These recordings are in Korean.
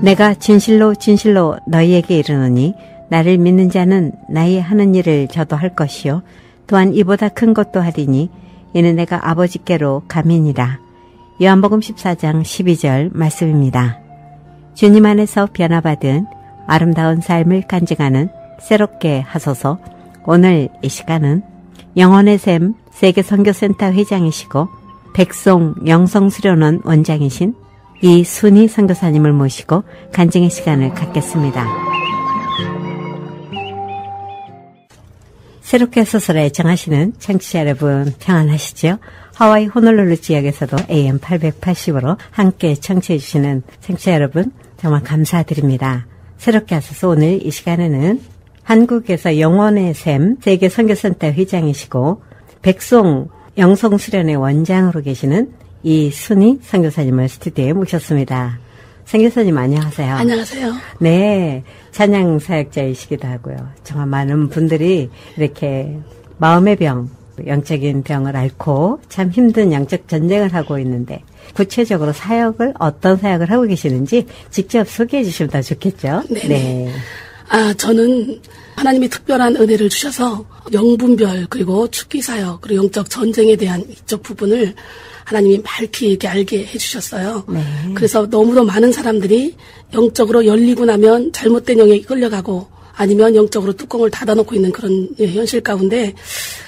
내가 진실로 진실로 너희에게 이르노니 나를 믿는 자는 나의 하는 일을 저도 할 것이요 또한 이보다 큰 것도 하리니 이는 내가 아버지께로 감이니라. 요한복음 14장 12절 말씀입니다. 주님 안에서 변화받은 아름다운 삶을 간증하는 새롭게 하소서. 오늘 이 시간은 영혼의 샘 세계선교센터 회장이시고 백송 영성수련원 원장이신 이순희 선교사님을 모시고 간증의 시간을 갖겠습니다. 새롭게 소설에 정하시는 청취자 여러분 평안하시죠? 하와이 호놀룰루 지역에서도 AM 880으로 함께 청취해 주시는 청취자 여러분 정말 감사드립니다. 새롭게 하소서 오늘 이 시간에는 한국에서 영혼의 샘 세계선교센터 회장이시고 백송 영성수련회 원장으로 계시는 이순희 선교사님을 스튜디오에 모셨습니다. 선교사님 안녕하세요. 안녕하세요. 네, 찬양 사역자이시기도 하고요. 정말 많은 분들이 이렇게 마음의 병, 영적인 병을 앓고 참 힘든 영적 전쟁을 하고 있는데 구체적으로 어떤 사역을 하고 계시는지 직접 소개해 주시면 더 좋겠죠? 네. 저는 하나님이 특별한 은혜를 주셔서 영분별 그리고 축기사역 그리고 영적 전쟁에 대한 이쪽 부분을 하나님이 밝히 이렇게 알게 해주셨어요. 네. 그래서 너무도 많은 사람들이 영적으로 열리고 나면 잘못된 영에 끌려가고 아니면 영적으로 뚜껑을 닫아놓고 있는 그런 현실 가운데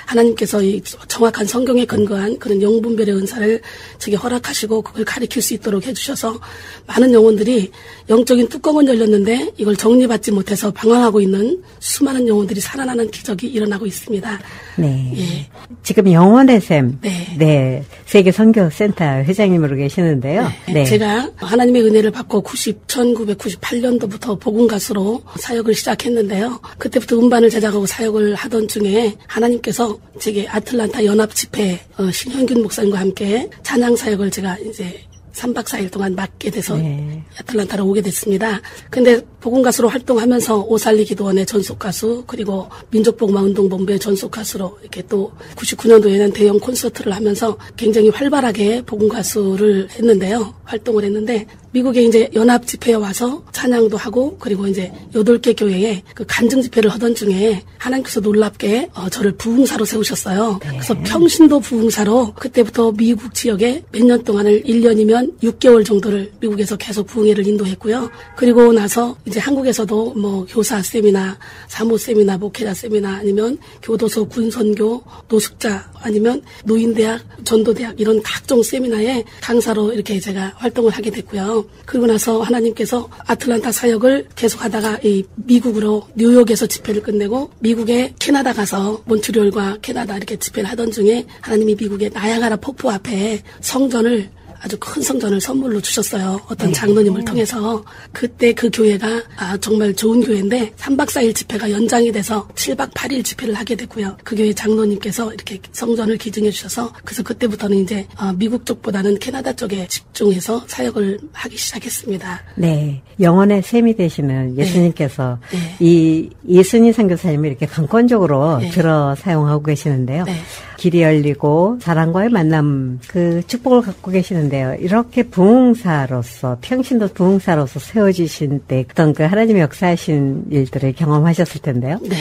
하나님께서 이 정확한 성경에 근거한 그런 영분별의 은사를 제게 허락하시고 그걸 가리킬 수 있도록 해주셔서 많은 영혼들이 영적인 뚜껑은 열렸는데 이걸 정리받지 못해서 방황하고 있는 수많은 영혼들이 살아나는 기적이 일어나고 있습니다. 네. 예. 지금 영혼의 샘. 네. 네. 세계선교센터 회장님으로 계시는데요. 네. 네. 제가 하나님의 은혜를 받고 1998년도부터 복음가수로 사역을 시작했는데요. 그때부터 음반을 제작하고 사역을 하던 중에 하나님께서 제게 아틀란타 연합집회 신현균 목사님과 함께 찬양 사역을 제가 이제 3박 4일 동안 맡게 돼서 네. 아틀란타로 오게 됐습니다. 근데 복음가수로 활동하면서 오살리 기도원의 전속가수 그리고 민족복음화운동본부의 전속가수로 이렇게 또 99년도에는 대형 콘서트를 하면서 굉장히 활발하게 복음가수를 했는데요. 활동을 했는데 미국에 이제 연합집회에 와서 찬양도 하고 그리고 이제 8개 교회에 그 간증 집회를 하던 중에 하나님께서 놀랍게 저를 부흥사로 세우셨어요. 네. 그래서 평신도 부흥사로 그때부터 미국 지역에 몇 년 동안을 1년이면 6개월 정도를 미국에서 계속 부흥회를 인도했고요. 그리고 나서 이제 한국에서도 뭐 교사 세미나, 사모 세미나, 목회자 세미나 아니면 교도소 군선교, 노숙자 아니면 노인대학, 전도대학 이런 각종 세미나에 강사로 이렇게 제가 활동을 하게 됐고요. 그리고 나서 하나님께서 아틀란타 사역을 계속하다가 이 미국으로 뉴욕에서 집회를 끝내고 미국에 캐나다 가서 몬트리올과 캐나다 이렇게 집회를 하던 중에 하나님이 미국의 나야가라 폭포 앞에 성전을 아주 큰 성전을 선물로 주셨어요. 어떤 장로님을 통해서. 그때 그 교회가 정말 좋은 교회인데 3박 4일 집회가 연장이 돼서 7박 8일 집회를 하게 됐고요. 그 교회 장로님께서 이렇게 성전을 기증해 주셔서 그래서 그때부터는 이제 미국 쪽보다는 캐나다 쪽에 집중해서 사역을 하기 시작했습니다. 네. 영혼의 샘이 되시는 예수님께서 네. 이 이순희 선교사님을 이렇게 강권적으로 네. 들어 사용하고 계시는데요. 네. 길이 열리고 사랑과의 만남 그 축복을 갖고 계시는데요. 이렇게 부흥사로서 평신도 부흥사로서 세워지신 때 어떤 그 하나님의 역사하신 일들을 경험하셨을 텐데요. 네.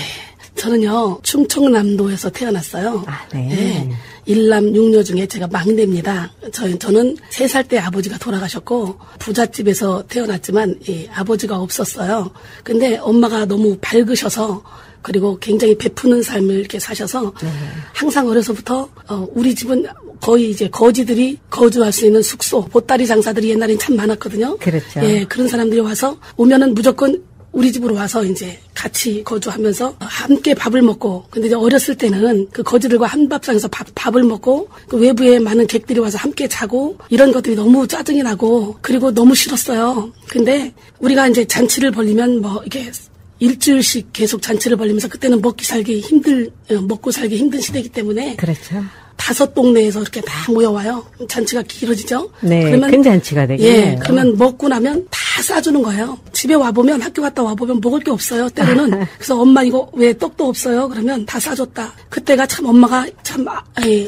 저는요 충청남도에서 태어났어요. 네. 네. 1남 6녀 중에 제가 막내입니다. 저는 3살 때 아버지가 돌아가셨고 부잣집에서 태어났지만 아버지가 없었어요. 근데 엄마가 너무 밝으셔서 그리고 굉장히 베푸는 삶을 이렇게 사셔서 항상 어려서부터 우리 집은 거의 이제 거지들이 거주할 수 있는 숙소, 보따리 장사들이 옛날엔 참 많았거든요. 그렇죠. 예, 그런 사람들이 와서 오면은 무조건 우리 집으로 와서 이제 같이 거주하면서 함께 밥을 먹고 근데 이제 어렸을 때는 그 거지들과 한 밥상에서 밥을 먹고 그 외부에 많은 객들이 와서 함께 자고 이런 것들이 너무 짜증이 나고 그리고 너무 싫었어요. 근데 우리가 이제 잔치를 벌리면 뭐 이렇게 일주일씩 계속 잔치를 벌리면서 그때는 먹고 살기 힘든 시대이기 때문에 그렇죠. 5 동네에서 이렇게 다 모여와요. 잔치가 길어지죠. 네, 그러면 큰 잔치가 되겠네요. 예, 그러면 먹고 나면 다 싸주는 거예요. 집에 와보면 학교 갔다 와보면 먹을 게 없어요. 때로는. 그래서 엄마 이거 왜 떡도 없어요? 그러면 다 싸줬다. 그때가 참 엄마가 참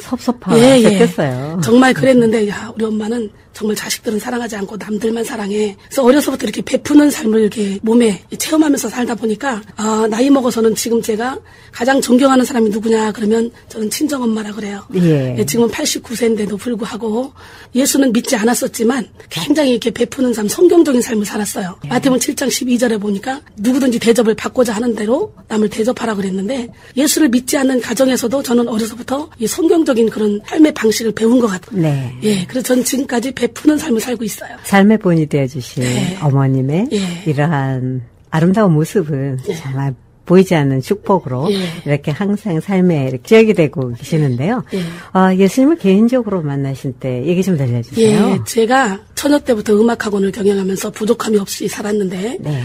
섭섭하셨겠어요. 정말 그랬는데 야 우리 엄마는 정말 자식들은 사랑하지 않고 남들만 사랑해. 그래서 어려서부터 이렇게 베푸는 삶을 이렇게 몸에 체험하면서 살다 보니까 나이 먹어서는 지금 제가 가장 존경하는 사람이 누구냐 그러면 저는 친정엄마라 그래요. 예. 지금은 89세인데도 불구하고 예수는 믿지 않았었지만 굉장히 이렇게 베푸는 삶, 성경적인 삶을 살았어요. 예. 마태복음 7장 12절에 보니까 누구든지 대접을 받고자 하는 대로 남을 대접하라 그랬는데 예수를 믿지 않는 가정에서도 저는 어려서부터 이 성경적인 그런 삶의 방식을 배운 것 같아요. 네. 예, 그래서 저는 지금까지 베푸는 삶을 살고 있어요. 삶의 본이 되어주신 네. 어머님의 예. 이러한 아름다운 모습은 예. 정말 보이지 않는 축복으로 예. 이렇게 항상 삶에 이렇게 지역이 되고 계시는데요. 예. 예수님을 개인적으로 만나신 때 얘기 좀 들려주세요. 예, 제가 처녀 때부터 음악학원을 경영하면서 부족함이 없이 살았는데 네.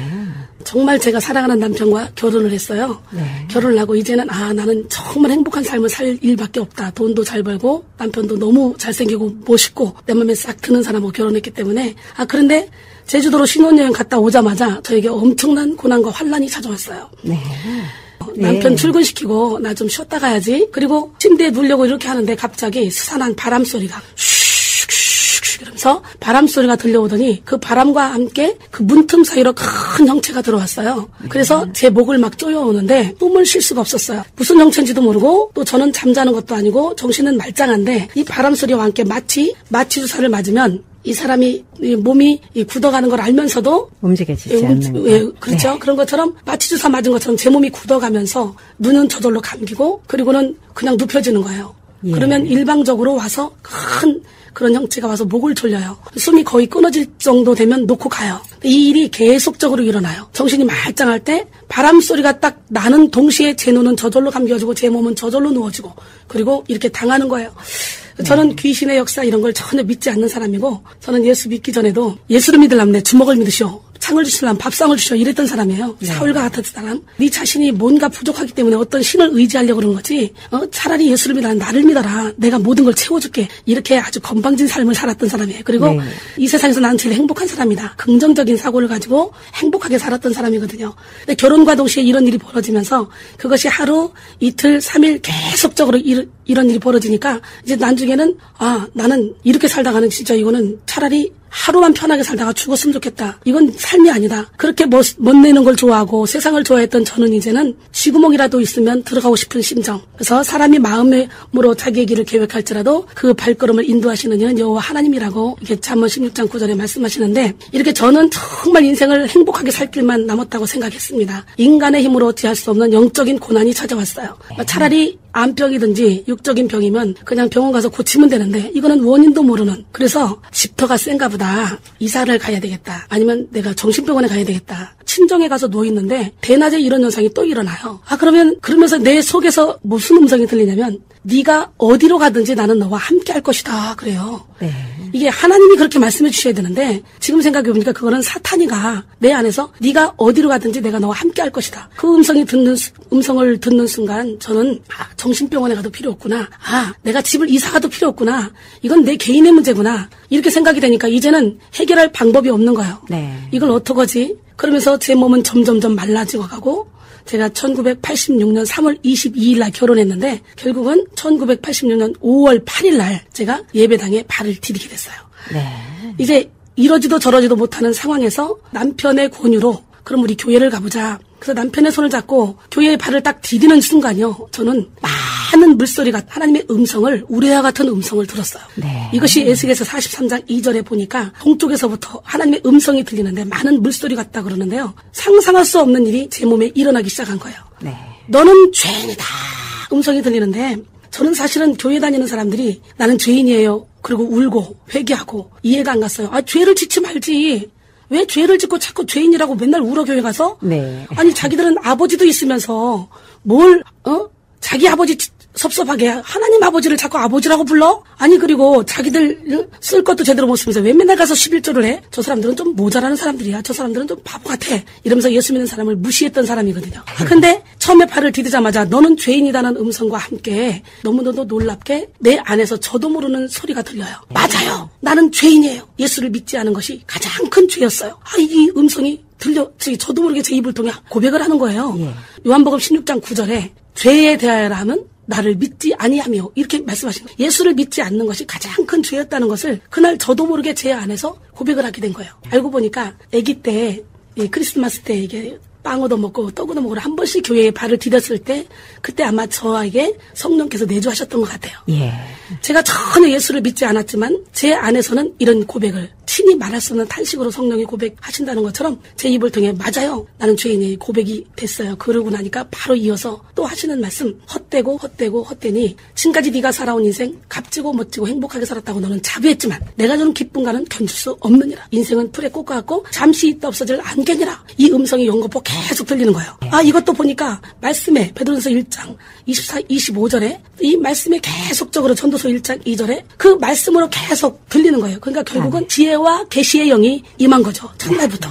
정말 제가 사랑하는 남편과 결혼을 했어요. 네. 결혼을 하고 이제는 나는 정말 행복한 삶을 살 일밖에 없다. 돈도 잘 벌고 남편도 너무 잘생기고 멋있고 내 맘에 싹 드는 사람하고 결혼했기 때문에 그런데 제주도로 신혼여행 갔다 오자마자 저에게 엄청난 고난과 환난이 찾아왔어요. 네. 남편 네. 출근시키고 나 좀 쉬었다 가야지. 그리고 침대에 누려고 이렇게 하는데 갑자기 스산한 바람 소리가 슉슉슉 이러면서 바람 소리가 들려오더니 그 바람과 함께 그 문틈 사이로 큰 형체가 들어왔어요. 그래서 제 목을 막 쪼여오는데 숨을 쉴 수가 없었어요. 무슨 형체인지도 모르고 또 저는 잠자는 것도 아니고 정신은 말짱한데 이 바람 소리와 함께 마치 주사를 맞으면 이 사람이 몸이 굳어가는 걸 알면서도 움직여지지 않는 거. 그렇죠. 네. 그런 것처럼 마취주사 맞은 것처럼 제 몸이 굳어가면서 눈은 저절로 감기고 그리고는 그냥 눕혀지는 거예요. 예. 그러면 일방적으로 와서 큰 그런 형체가 와서 목을 졸려요. 숨이 거의 끊어질 정도 되면 놓고 가요. 이 일이 계속적으로 일어나요. 정신이 말짱할 때 바람 소리가 딱 나는 동시에 제 눈은 저절로 감겨지고 제 몸은 저절로 누워지고 그리고 이렇게 당하는 거예요. 저는 귀신의 역사 이런 걸 전혀 믿지 않는 사람이고 저는 예수 믿기 전에도 예수를 믿으려면 내 주먹을 믿으시오. 창을 주시려면 밥상을 주시오. 이랬던 사람이에요. 네. 사울과 같은 사람. 네 자신이 뭔가 부족하기 때문에 어떤 신을 의지하려고 그런 거지. 차라리 예수를 믿어라. 나를 믿어라. 내가 모든 걸 채워줄게. 이렇게 아주 건방진 삶을 살았던 사람이에요. 그리고 네. 이 세상에서 나는 제일 행복한 사람이다. 긍정적인 사고를 가지고 행복하게 살았던 사람이거든요. 근데 결혼과 동시에 이런 일이 벌어지면서 그것이 하루, 이틀, 3일 계속적으로 이런 일이 벌어지니까 이제 나중에는 나는 이렇게 살다가는 진짜 이거는 차라리 하루만 편하게 살다가 죽었으면 좋겠다. 이건 삶이 아니다. 그렇게 멋내는 걸 좋아하고 세상을 좋아했던 저는 이제는 쥐구멍이라도 있으면 들어가고 싶은 심정. 그래서 사람이 마음으로 자기의 길을 계획할지라도 그 발걸음을 인도하시는 이는 여호와 하나님이라고 이게 잠언 16장 9절에 말씀하시는데 이렇게 저는 정말 인생을 행복하게 살 길만 남았다고 생각했습니다. 인간의 힘으로 어찌할 수 없는 영적인 고난이 찾아왔어요. 차라리 암병이든지 육적인 병이면 그냥 병원 가서 고치면 되는데 이거는 원인도 모르는. 그래서 집터가 센가 보다. 이사를 가야 되겠다. 아니면 내가 정신병원에 가야 되겠다. 친정에 가서 누워있는데 대낮에 이런 현상이 또 일어나요. 그러면서 내 속에서 무슨 음성이 들리냐면 네가 어디로 가든지 나는 너와 함께 할 것이다. 그래요. 네. 이게 하나님이 그렇게 말씀해 주셔야 되는데 지금 생각해보니까 그거는 사탄이가 내 안에서 네가 어디로 가든지 내가 너와 함께 할 것이다. 그 음성을 듣는 순간 저는 정신병원에 가도 필요 없구나. 내가 집을 이사 가도 필요 없구나. 이건 내 개인의 문제구나. 이렇게 생각이 되니까 이제는 해결할 방법이 없는 거예요. 네. 이걸 어떡하지? 그러면서 제 몸은 점점점 말라지고 가고 제가 1986년 3월 22일 날 결혼했는데 결국은 1986년 5월 8일 날 제가 예배당에 발을 디디게 됐어요. 네. 이제 이러지도 저러지도 못하는 상황에서 남편의 권유로 그럼 우리 교회를 가보자. 그래서 남편의 손을 잡고 교회에 발을 딱 디디는 순간요. 저는 많은 물소리가 하나님의 음성을 우레와 같은 음성을 들었어요. 네. 이것이 에스겔서 43장 2절에 보니까 동쪽에서부터 하나님의 음성이 들리는데 많은 물소리 같다 그러는데요. 상상할 수 없는 일이 제 몸에 일어나기 시작한 거예요. 네. 너는 죄인이다. 음성이 들리는데 저는 사실은 교회 다니는 사람들이 나는 죄인이에요. 그리고 울고 회개하고 이해가 안 갔어요. 죄를 짓지 말지. 왜 죄를 짓고 자꾸 죄인이라고 맨날 울어 교회 가서? 네. 아니 자기들은 아버지도 있으면서 자기 아버지 섭섭하게 하나님 아버지를 자꾸 아버지라고 불러? 아니 그리고 자기들 쓸 것도 제대로 못 쓰면서 왜 맨날 가서 11조를 해? 저 사람들은 좀 모자라는 사람들이야. 저 사람들은 좀 바보 같아. 이러면서 예수 믿는 사람을 무시했던 사람이거든요. 근데 처음에 발을 디디자마자 너는 죄인이다는 음성과 함께 너무너무 놀랍게 내 안에서 저도 모르는 소리가 들려요. 맞아요. 나는 죄인이에요. 예수를 믿지 않은 것이 가장 큰 죄였어요. 이 음성이 저도 모르게 제 입을 통해 고백을 하는 거예요. 예. 요한복음 16장 9절에 죄에 대하여라 하면 나를 믿지 아니하며 이렇게 말씀하신 거예요. 예수를 믿지 않는 것이 가장 큰 죄였다는 것을 그날 저도 모르게 제 안에서 고백을 하게 된 거예요. 알고 보니까 아기 때 크리스마스 때 이게 빵 얻어먹고 떡 얻어먹으러 한 번씩 교회에 발을 디뎠을 때 그때 아마 저에게 성령께서 내주하셨던 것 같아요. 예. 제가 전혀 예수를 믿지 않았지만 제 안에서는 이런 고백을 친히 말할 수 없는 탄식으로 성령이 고백하신다는 것처럼 제 입을 통해 맞아요. 나는 죄인이 고백이 됐어요. 그러고 나니까 바로 이어서 또 하시는 말씀 헛되니 지금까지 네가 살아온 인생 값지고 멋지고 행복하게 살았다고 너는 자부했지만 내가 주는 기쁨과는 견줄 수 없느니라. 인생은 풀에 꽂아갖고 잠시 있다 없어질 안개니라. 이 음성이 연거푸 계속 들리는 거예요. 이것도 보니까 말씀에 베드로전서 1장 24, 25절에 이 말씀에 계속적으로 전도서 1장 2절에 그 말씀으로 계속 들리는 거예요. 그러니까 결국은 지혜와 계시의 영이 임한 거죠. 첫날부터.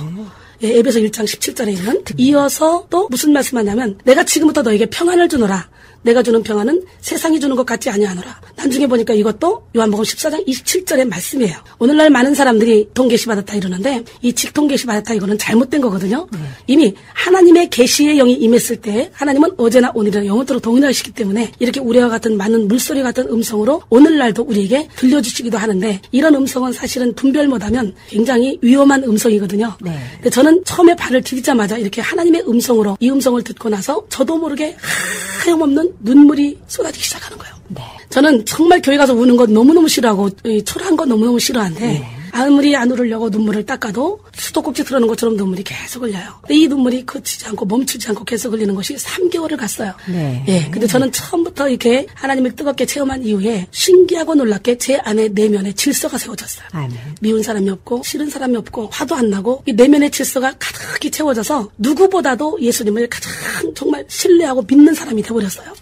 에베소 1장 17절에는 이어서 또 무슨 말씀하냐면 내가 지금부터 너에게 평안을 주노라. 내가 주는 평안은 세상이 주는 것 같지 아니하노라. 나중에 보니까 이것도 요한복음 14장 27절의 말씀이에요. 오늘날 많은 사람들이 통계시 받았다 이러는데 이 직통계시 받았다 이거는 잘못된 거거든요. 이미 하나님의 계시의 영이 임했을 때 하나님은 어제나 오늘이나 영원토록 동일하시기 때문에 이렇게 우리와 같은 많은 물소리 같은 음성으로 오늘날도 우리에게 들려주시기도 하는데 이런 음성은 사실은 분별 못하면 굉장히 위험한 음성이거든요. 네. 근데 저는 처음에 발을 디디자마자 이렇게 하나님의 음성으로 이 음성을 듣고 나서 저도 모르게 하염없는 눈물이 쏟아지기 시작하는 거예요. 네. 저는 정말 교회 가서 우는 건 너무너무 싫어하고 초라한 건 너무너무 싫어하는데 아무리 안 울으려고 눈물을 닦아도 수도꼭지 틀어놓은 것처럼 눈물이 계속 흘려요. 근데 이 눈물이 그치지 않고 멈추지 않고 계속 흘리는 것이 3개월을 갔어요. 네. 예. 근데 저는 처음부터 이렇게 하나님을 뜨겁게 체험한 이후에 신기하고 놀랍게 제 안에 내면의 질서가 세워졌어요. 아멘. 미운 사람이 없고 싫은 사람이 없고 화도 안 나고 이 내면의 질서가 가득히 채워져서 누구보다도 예수님을 가장 정말 신뢰하고 믿는 사람이 돼버렸어요.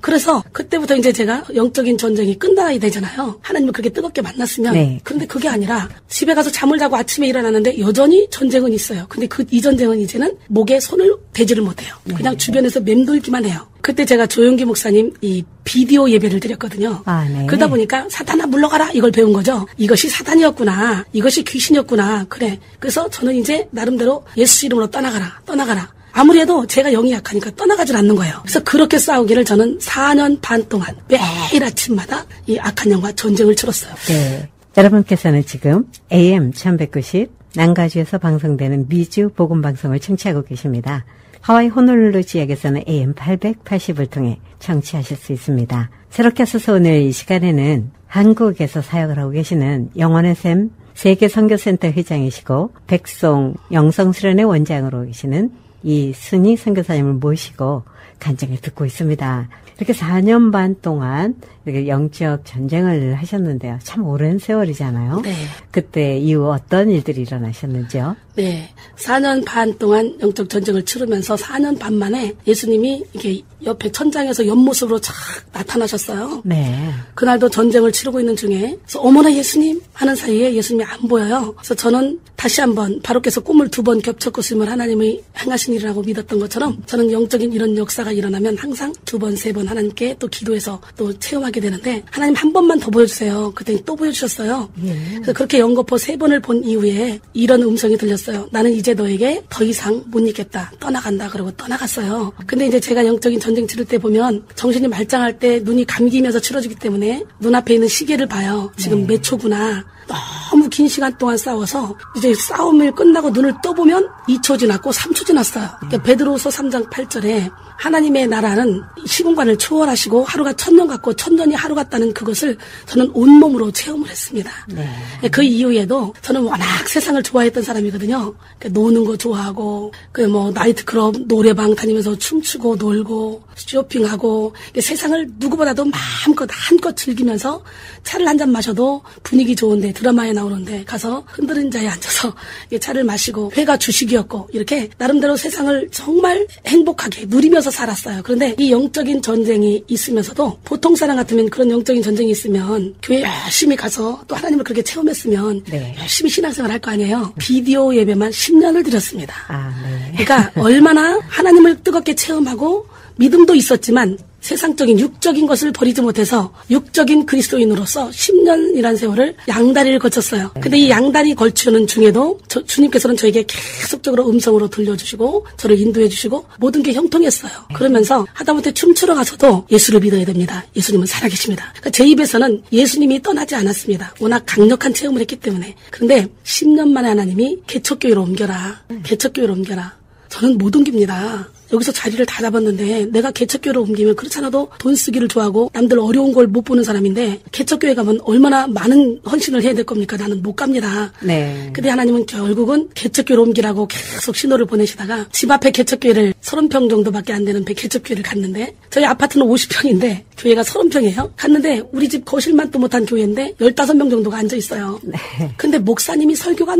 그래서 그때부터 이제 제가 영적인 전쟁이 끝나야 되잖아요. 하나님을 그렇게 뜨겁게 만났으면. 네. 그런데 그게 아니라 집에 가서 잠을 자고 아침에 일어나는데 여전히 전쟁은 있어요. 근데 이 전쟁은 이제는 목에 손을 대지를 못해요. 그냥 주변에서 맴돌기만 해요. 그때 제가 조용기 목사님 이 비디오 예배를 드렸거든요. 네. 그러다 보니까 사탄아 물러가라 이걸 배운 거죠. 이것이 사탄이었구나. 이것이 귀신이었구나. 그래. 그래서 저는 이제 나름대로 예수 이름으로 떠나가라. 아무리 해도 제가 영이 약하니까 떠나가질 않는 거예요. 그래서 그렇게 싸우기를 저는 4년 반 동안 매일 아침마다 이 악한 영과 전쟁을 치렀어요. 네. 여러분께서는 지금 AM 1190 난가주에서 방송되는 미주 복음방송을 청취하고 계십니다. 하와이 호놀룰루 지역에서는 AM 880을 통해 청취하실 수 있습니다. 새롭게 하셔서 오늘 이 시간에는 한국에서 사역을 하고 계시는 영원의 샘 세계선교센터 회장이시고 백송 영성수련의 원장으로 계시는 이순희 선교사님을 모시고 간증을 듣고 있습니다. 이렇게 4년 반 동안 이렇게 영적 전쟁을 하셨는데요. 참 오랜 세월이잖아요. 네. 그때 이후 어떤 일들이 일어나셨는지요? 네. 4년 반 동안 영적 전쟁을 치르면서 4년 반 만에 예수님이 이렇게 옆에 천장에서 옆모습으로 착 나타나셨어요. 네. 그날도 전쟁을 치르고 있는 중에 그래서 어머나 예수님 하는 사이에 예수님이 안 보여요. 그래서 저는 다시 한번 바로께서 꿈을 2번 겹쳤고 있음을 하나님의 행하신 일이라고 믿었던 것처럼 저는 영적인 이런 역사가 일어나면 항상 2번, 3번 하나님께 또 기도해서 또 체험하게 되는데 하나님 한 번만 더 보여주세요. 그랬더니 또 보여주셨어요. 그래서 그렇게 영거포 3번을 본 이후에 이런 음성이 들렸어요. 나는 이제 너에게 더 이상 못 있겠다. 떠나간다. 그러고 떠나갔어요. 근데 이제 제가 영적인 전쟁 치를 때 보면 정신이 말짱할 때 눈이 감기면서 치러지기 때문에 눈앞에 있는 시계를 봐요. 지금 몇 초구나. 너무 긴 시간 동안 싸워서 이제 싸움을 끝나고 눈을 떠보면 2초 지났고 3초 지났어요. 그러니까 베드로후서 3장 8절에 하나님의 나라는 시공간을 초월하시고 하루가 1000년 같고 1000년이 하루 같다는 그것을 저는 온몸으로 체험을 했습니다. 네. 그 이후에도 저는 워낙 세상을 좋아했던 사람이거든요. 그러니까 노는 거 좋아하고 그 뭐 나이트클럽 노래방 다니면서 춤추고 놀고 쇼핑하고 세상을 누구보다도 마음껏 한껏 즐기면서 차를 한 잔 마셔도 분위기 좋은데 드라마에 나오는데 가서 흔들린 자리에 앉아서 차를 마시고 회가 주식이었고 이렇게 나름대로 세상을 정말 행복하게 누리면서 살았어요. 그런데 이 영적인 전쟁이 있으면서도 보통 사람 같으면 그런 영적인 전쟁이 있으면 교회 열심히 가서 또 하나님을 그렇게 체험했으면 네. 열심히 신앙생활 할 거 아니에요. 비디오 예배만 10년을 드렸습니다. 네. 그러니까 얼마나 하나님을 뜨겁게 체험하고 믿음도 있었지만 세상적인 육적인 것을 버리지 못해서 육적인 그리스도인으로서 10년이라는 세월을 양다리를 거쳤어요. 근데 이 양다리 걸치는 중에도 주님께서는 저에게 계속적으로 음성으로 들려주시고 저를 인도해 주시고 모든 게 형통했어요. 그러면서 하다못해 춤추러 가서도 예수를 믿어야 됩니다. 예수님은 살아계십니다. 그러니까 제 입에서는 예수님이 떠나지 않았습니다. 워낙 강력한 체험을 했기 때문에. 그런데 10년 만에 하나님이 개척교회로 옮겨라. 개척교회로 옮겨라. 저는 못 옮깁니다. 여기서 자리를 다 잡았는데 내가 개척교회로 옮기면 그렇지 않아도 돈 쓰기를 좋아하고 남들 어려운 걸 못 보는 사람인데 개척교회 가면 얼마나 많은 헌신을 해야 될 겁니까? 나는 못 갑니다. 네. 근데 하나님은 결국은 개척교회로 옮기라고 계속 신호를 보내시다가 집 앞에 개척교회를 30평 정도밖에 안 되는 개척교회를 갔는데 저희 아파트는 50평인데 교회가 30평이에요. 갔는데 우리 집 거실만도 못한 교회인데 15명 정도가 앉아있어요. 네. 근데 목사님이 설교가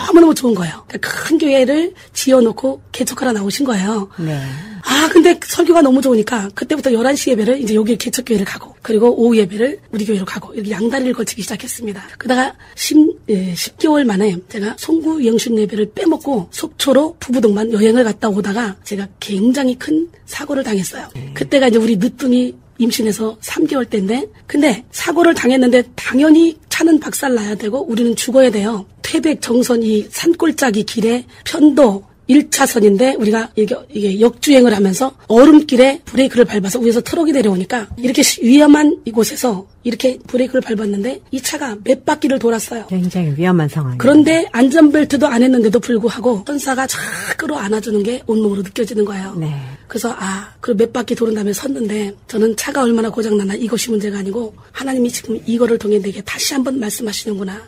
너무너무 좋은 거예요. 그러니까 큰 교회를 지어놓고 개척하러 나오신 거예요. 네. 근데 설교가 너무 좋으니까 그때부터 11시 예배를 이제 여기 개척교회를 가고 그리고 오후 예배를 우리 교회로 가고 이렇게 양다리를 걸치기 시작했습니다. 그러다가 10개월 만에 제가 송구 영신 예배를 빼먹고 속초로 부부동반 여행을 갔다 오다가 제가 굉장히 큰 사고를 당했어요. 그때가 이제 우리 늦둥이 임신해서 3개월 때인데 근데 사고를 당했는데 당연히 차는 박살나야 되고 우리는 죽어야 돼요. 태백 정선 이 산골짜기 길에 편도 1차선인데 우리가 이게 역주행을 하면서 얼음길에 브레이크를 밟아서 위에서 트럭이 내려오니까 이렇게 위험한 이곳에서 이렇게 브레이크를 밟았는데 이 차가 몇 바퀴를 돌았어요. 굉장히 위험한 상황이에요. 그런데 안전벨트도 안 했는데도 불구하고 천사가 쫙 끌어안아주는 게 온몸으로 느껴지는 거예요. 네. 그래서 그 몇 바퀴 도른 다음에 섰는데 저는 차가 얼마나 고장났나 이것이 문제가 아니고 하나님이 지금 이거를 통해 내게 다시 한번 말씀하시는구나.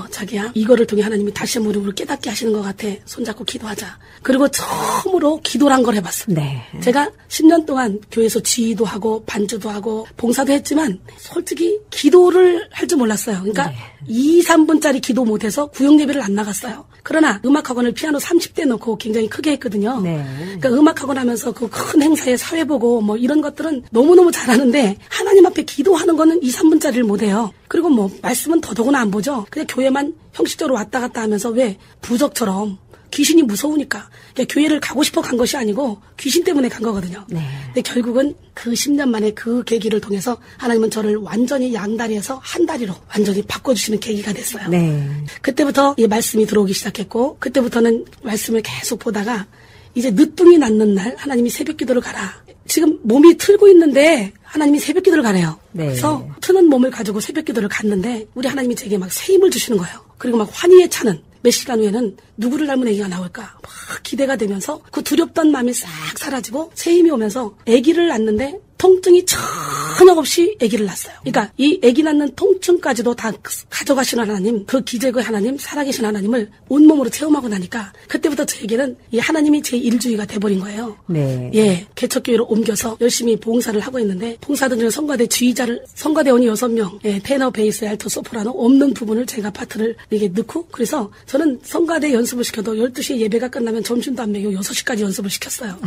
자기야 이거를 통해 하나님이 다시 한번 우리를 깨닫게 하시는 것 같아. 손잡고 기도하자. 그리고 처음으로 기도란 걸 해봤어요. 네. 제가 10년 동안 교회에서 지휘도 하고 반주도 하고 봉사도 했지만 솔직히 기도를 할 줄 몰랐어요. 그러니까 네. 2, 3분짜리 기도 못해서 구역 예배를 안 나갔어요. 그러나 음악학원을 피아노 30대 놓고 굉장히 크게 했거든요. 네. 그러니까 음악학원 하면서 그 큰 행사에 사회 보고 뭐 이런 것들은 너무너무 잘하는데 하나님 앞에 기도하는 거는 2, 3분짜리를 못해요. 그리고 뭐 말씀은 더더구나 안 보죠. 그냥 교회만 형식적으로 왔다 갔다 하면서 왜 부적처럼 귀신이 무서우니까 그러니까 교회를 가고 싶어 간 것이 아니고 귀신 때문에 간 거거든요. 네. 근데 결국은 그 10년 만에 그 계기를 통해서 하나님은 저를 완전히 양다리에서 한 다리로 완전히 바꿔주시는 계기가 됐어요. 네. 그때부터 이 말씀이 들어오기 시작했고 그때부터는 말씀을 계속 보다가 이제 늦둥이 낳는 날 하나님이 새벽기도를 가라. 지금 몸이 틀고 있는데 하나님이 새벽기도를 가래요. 네. 그래서 트는 몸을 가지고 새벽기도를 갔는데 우리 하나님이 제게 막 새 힘을 주시는 거예요. 그리고 막 환희에 차는 몇 시간 후에는 누구를 닮은 아기가 나올까 막 기대가 되면서 그 두렵던 마음이 싹 사라지고 새 힘이 오면서 아기를 낳는데 통증이 전혀 없이 아기를 낳았어요. 그러니까 이 아기 낳는 통증까지도 다 가져가시는 하나님, 그 기적의 하나님, 살아계신 하나님을 온몸으로 체험하고 나니까 그때부터 저에게는 이 하나님이 제 일주의가 돼버린 거예요. 네. 예, 개척교회로 옮겨서 열심히 봉사를 하고 있는데 봉사들 중에 성가대 지휘자를 성가대원이 6명, 예, 테너, 베이스, 알토, 소프라노 없는 부분을 제가 파트를 이게 넣고 그래서 저는 성가대 연습을 시켜도 12시에 예배가 끝나면 점심도 안 먹이고 6시까지 연습을 시켰어요.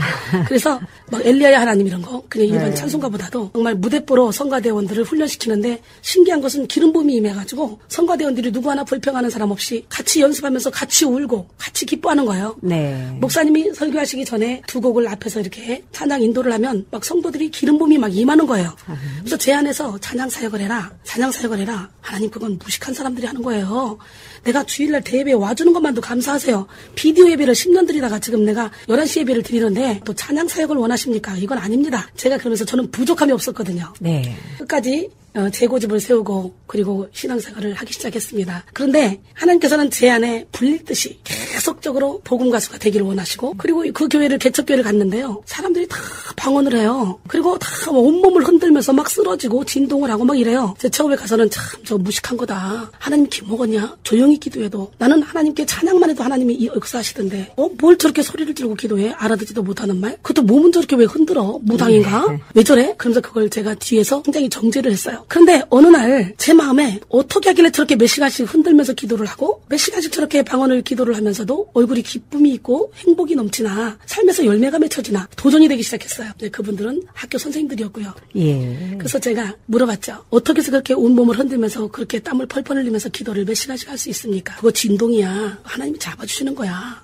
그래서 막 엘리야의 하나님 이런 거 그냥 일반 찬송가보다도 정말 무대뽀로 성가대원들을 훈련시키는데 신기한 것은 기름 부음이 임해가지고 성가대원들이 누구 하나 불평하는 사람 없이 같이 연습하면서 같이 울고 같이 기뻐하는 거예요. 네. 목사님이 설교하시기 전에 두 곡을 앞에서 이렇게 찬양 인도를 하면 막 성도들이 기름 부음이 막 임하는 거예요. 그래서 제 안에서 찬양 사역을 해라. 찬양 사역을 해라. 하나님 그건 무식한 사람들이 하는 거예요. 내가 주일날 대예배에 와주는 것만도 감사하세요. 비디오 예배를 10년 드리다가 지금 내가 11시 예배를 드리는데 또 찬양 사역을 원하십니까? 이건 아닙니다. 제가 그러면서 저는 부족함이 없었거든요. 네. 끝까지 재고집을 세우고 그리고 신앙생활을 하기 시작했습니다. 그런데 하나님께서는 제 안에 불릴듯이 계속적으로 복음 가수가 되기를 원하시고 그리고 그 교회를 개척교회를 갔는데요. 사람들이 다 방언을 해요. 그리고 다 온몸을 흔들면서 막 쓰러지고 진동을 하고 막 이래요. 제 처음에 가서는 참 저 무식한 거다. 하나님 기 먹었냐? 조용히 기도해도 나는 하나님께 찬양만 해도 하나님이 역사하시던데 뭘 저렇게 소리를 지르고 기도해? 알아듣지도 못하는 말? 그것도 몸은 저렇게 왜 흔들어? 무당인가? 네. 왜 저래? 그러면서 그걸 제가 뒤에서 굉장히 정죄를 했어요. 그런데 어느 날 제 마음에 어떻게 하길래 저렇게 몇 시간씩 흔들면서 기도를 하고 몇 시간씩 저렇게 방언을 기도를 하면서도 얼굴이 기쁨이 있고 행복이 넘치나 삶에서 열매가 맺혀지나 도전이 되기 시작했어요. 네, 그분들은 학교 선생님들이었고요. 예. 그래서 제가 물어봤죠. 어떻게 해서 그렇게 온몸을 흔들면서 그렇게 땀을 펄펄 흘리면서 기도를 몇 시간씩 할 수 있습니까? 그거 진동이야. 하나님이 잡아주시는 거야.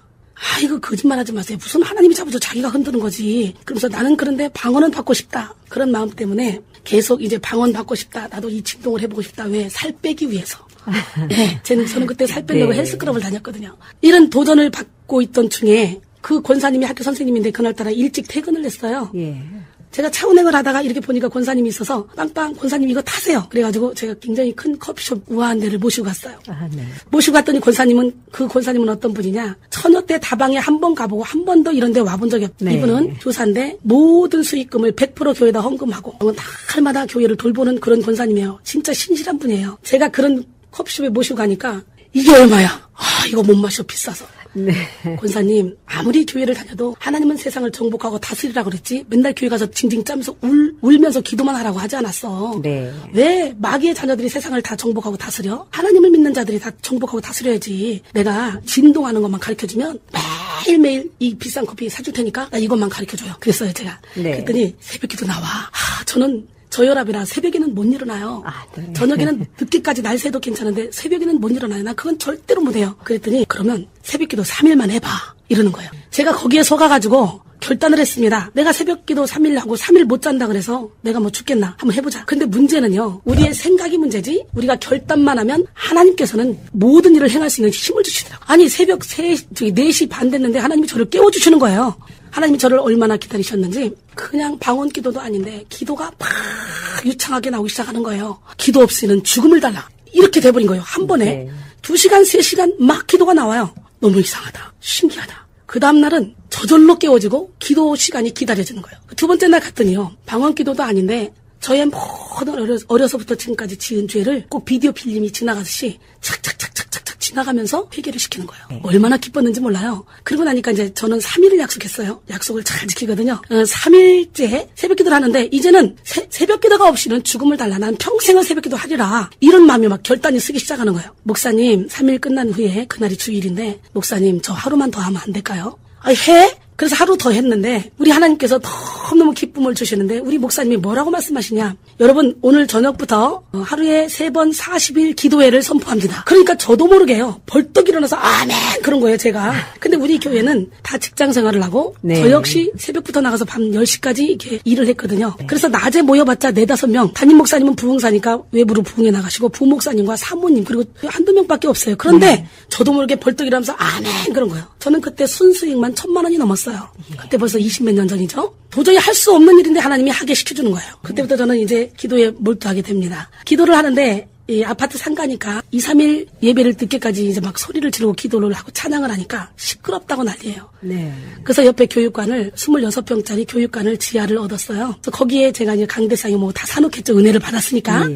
이거 거짓말하지 마세요. 무슨 하나님이 잡아줘 자기가 흔드는 거지. 그러면서 나는 그런데 방언은 받고 싶다. 그런 마음 때문에 계속 이제 방언 받고 싶다. 나도 이 진동을 해보고 싶다. 왜? 살 빼기 위해서. 네, 저는 그때 살 빼려고 헬스클럽을 다녔거든요. 이런 도전을 받고 있던 중에 그 권사님이 학교 선생님인데 그날따라 일찍 퇴근을 했어요. 예. 제가 차 운행을 하다가 이렇게 보니까 권사님이 있어서 빵빵 권사님 이거 타세요. 그래가지고 제가 굉장히 큰 커피숍 우아한 데를 모시고 갔어요. 네. 모시고 갔더니 그 권사님은 어떤 분이냐. 처녀 때 다방에 한 번 가보고 한 번도 이런 데 와본 적이 없어요. 네. 이분은 교사인데 모든 수익금을 100% 교회에다 헌금하고 달마다 교회를 돌보는 그런 권사님이에요. 진짜 신실한 분이에요. 제가 그런 커피숍에 모시고 가니까 이게 얼마야? 이거 못 마셔 비싸서. 네. 권사님 아무리 교회를 다녀도 하나님은 세상을 정복하고 다스리라고 그랬지 맨날 교회 가서 징징 짜면서 울면서 기도만 하라고 하지 않았어. 네. 왜 마귀의 자녀들이 세상을 다 정복하고 다스려? 하나님을 믿는 자들이 다 정복하고 다스려야지. 내가 진동하는 것만 가르쳐주면 매일매일 이 비싼 커피 사줄 테니까 나 이것만 가르쳐줘요. 그랬어요 제가. 네. 그랬더니 새벽기도 나와. 저는 저혈압이라 새벽에는 못 일어나요. 네. 저녁에는 늦게까지 날 새도 괜찮은데 새벽에는 못 일어나요. 나 그건 절대로 못해요. 그랬더니 그러면 새벽기도 3일만 해봐. 이러는 거예요. 제가 거기에 속아가지고 결단을 했습니다. 내가 새벽기도 3일 하고 3일 못 잔다 그래서 내가 뭐 죽겠나 한번 해보자. 근데 문제는요. 우리의 생각이 문제지 우리가 결단만 하면 하나님께서는 모든 일을 행할 수 있는 힘을 주시더라고요. 아니 새벽 4시 반 됐는데 하나님이 저를 깨워주시는 거예요. 하나님이 저를 얼마나 기다리셨는지 그냥 방언 기도도 아닌데 기도가 막 유창하게 나오기 시작하는 거예요. 기도 없이는 죽음을 달라. 이렇게 돼버린 거예요. 한 번에. 네. 2시간, 3시간 막 기도가 나와요. 너무 이상하다. 신기하다. 그 다음날은 저절로 깨워지고 기도 시간이 기다려지는 거예요. 두 번째 날 갔더니요. 방언 기도도 아닌데 저의 모든 어려서부터 지금까지 지은 죄를 꼭 비디오 필름이 지나가듯이 착착착착착착 지나가면서 회개를 시키는 거예요. 네. 얼마나 기뻤는지 몰라요. 그러고 나니까 이제 저는 3일을 약속했어요. 약속을 잘 지키거든요. 3일째 새벽기도를 하는데 이제는 새벽기도가 없이는 죽음을 달라. 난 평생을 새벽기도 하리라. 이런 마음이 막 결단이 쓰기 시작하는 거예요. 목사님 3일 끝난 후에 그날이 주일인데 목사님 저 하루만 더 하면 안 될까요? 해? 그래서 하루 더 했는데 우리 하나님께서 너무너무 기쁨을 주시는데 우리 목사님이 뭐라고 말씀하시냐. 여러분 오늘 저녁부터 하루에 3번 40일 기도회를 선포합니다. 그러니까 저도 모르게요. 벌떡 일어나서 아멘 그런 거예요 제가. 근데 우리 교회는 다 직장 생활을 하고 네. 저 역시 새벽부터 나가서 밤 10시까지 이렇게 일을 했거든요. 그래서 낮에 모여봤자 4-5명. 담임 목사님은 부흥사니까 외부로 부흥에 나가시고 부목사님과 사모님 그리고 한두 명밖에 없어요. 그런데 저도 모르게 벌떡 일어나면서 아멘 그런 거예요. 저는 그때 순수익만 1,000만 원이 넘었어요. 그때 벌써 20몇 년 전이죠. 도저히 할 수 없는 일인데 하나님이 하게 시켜주는 거예요. 그때부터 저는 이제 기도에 몰두하게 됩니다. 기도를 하는데 이 아파트 상가니까 2-3일 예배를 늦게까지 이제 막 소리를 지르고 기도를 하고 찬양을 하니까 시끄럽다고 난리예요. 네. 그래서 옆에 교육관을 26평짜리 교육관을 지하를 얻었어요. 그래서 거기에 제가 이제 강대상에 뭐 다 사놓겠죠. 은혜를 받았으니까.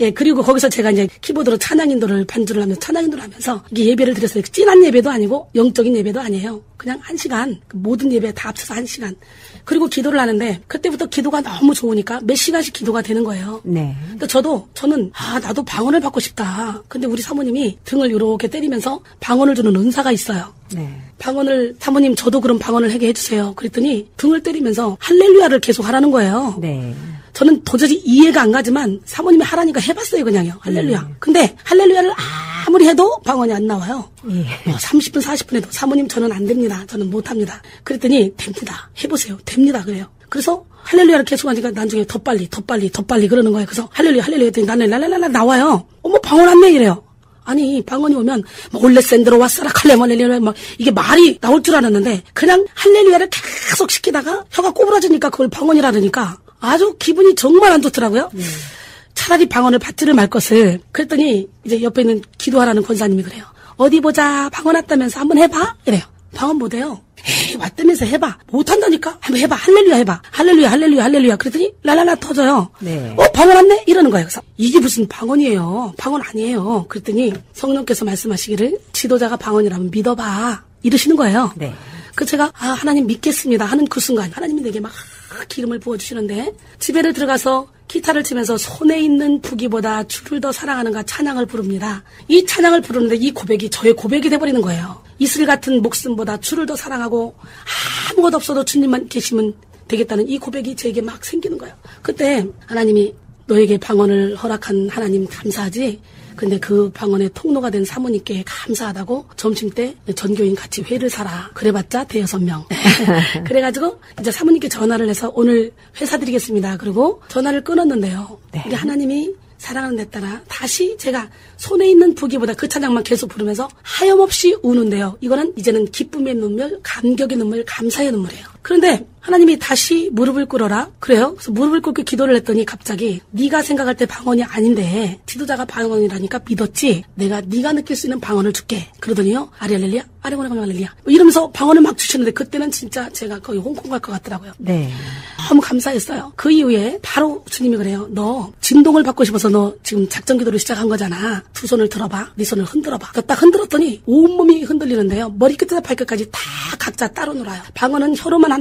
예, 그리고 거기서 제가 이제 키보드로 찬양인도를 반주를 하면서 찬양인도를 하면서 이게 예배를 드렸어요. 찐한 예배도 아니고 영적인 예배도 아니에요. 그냥 1시간, 모든 예배 다 합쳐서 1시간. 그리고 기도를 하는데 그때부터 기도가 너무 좋으니까 몇 시간씩 기도가 되는 거예요. 네. 근데 저는 나도 방언을 받고 싶다. 근데 우리 사모님이 등을 이렇게 때리면서 방언을 주는 은사가 있어요. 네. 방언을 사모님 저도 그럼 방언을 하게 해주세요. 그랬더니 등을 때리면서 할렐루야를 계속 하라는 거예요. 네. 저는 도저히 이해가 안 가지만 사모님이 하라니까 해봤어요 그냥요. 할렐루야. 근데 할렐루야를 아무리 해도 방언이 안 나와요. 예. 30분 40분 해도 사모님 저는 안 됩니다. 저는 못합니다. 그랬더니 됩니다. 해보세요. 됩니다. 그래요. 그래서 할렐루야를 계속 하니까 나중에 더 빨리 그러는 거예요. 그래서 할렐루야 했더니 나는 랄랄랄라 나와요. 어머 방언 안 내 이래요. 아니 방언이 오면 올레샌드로 와사라 칼레 할렐루야 막 이게 말이 나올 줄 알았는데 그냥 할렐루야를 계속 시키다가 혀가 꼬부라지니까 그걸 방언이라 그러니까 아주 기분이 정말 안 좋더라고요. 차라리 방언을 받지를 말 것을. 그랬더니 이제 옆에 있는 기도하라는 권사님이 그래요. 어디 보자 방언 왔다면서 한번 해봐 이래요. 방언 못해요. 에이 왔다면서 해봐. 못한다니까. 한번 해봐. 할렐루야 해봐. 할렐루야 그랬더니 랄랄라 터져요. 네. 방언 왔네? 이러는 거예요. 그래서 이게 무슨 방언이에요. 방언 아니에요. 그랬더니 성령께서 말씀하시기를 지도자가 방언이라면 믿어봐 이러시는 거예요. 네. 그 제가 하나님 믿겠습니다 하는 그 순간 하나님이 내게 막 기름을 부어주시는데 집에를 들어가서 기타를 치면서 손에 있는 부기보다 주를 더 사랑하는가 찬양을 부릅니다. 이 찬양을 부르는데 이 고백이 저의 고백이 돼버리는 거예요. 이슬 같은 목숨보다 주를 더 사랑하고 아무것도 없어도 주님만 계시면 되겠다는 이 고백이 제게 막 생기는 거예요. 그때 하나님이 너에게 방언을 허락한 하나님 감사하지. 근데 그 방언의 통로가 된 사모님께 감사하다고 점심 때 전교인 같이 회를 사라. 그래봤자 대여섯 명. 그래가지고 이제 사모님께 전화를 해서 오늘 회 사드리겠습니다. 그리고 전화를 끊었는데요. 네. 이게 하나님이 사랑하는 데 따라 다시 제가 손에 있는 부기보다 그 찬양만 계속 부르면서 하염없이 우는데요. 이거는 이제는 기쁨의 눈물, 감격의 눈물, 감사의 눈물이에요. 그런데 하나님이 다시 무릎을 꿇어라. 그래요. 그래서 무릎을 꿇고 기도를 했더니 갑자기 네가 생각할 때 방언이 아닌데 지도자가 방언이라니까 믿었지. 내가 네가 느낄 수 있는 방언을 줄게. 그러더니요. 아리알렐리야, 아리고나갈렐리야 이러면서 방언을 막 주시는데 그때는 진짜 제가 거의 홍콩 갈 것 같더라고요. 네. 너무 감사했어요. 그 이후에 바로 주님이 그래요. 너 진동을 받고 싶어서 너 지금 작전 기도를 시작한 거잖아. 두 손을 들어봐. 네 손을 흔들어봐. 딱 흔들었더니 온몸이 흔들리는데요. 머리끝에서 발끝까지 다 각자 따로 놀아요. 방언은 혀로만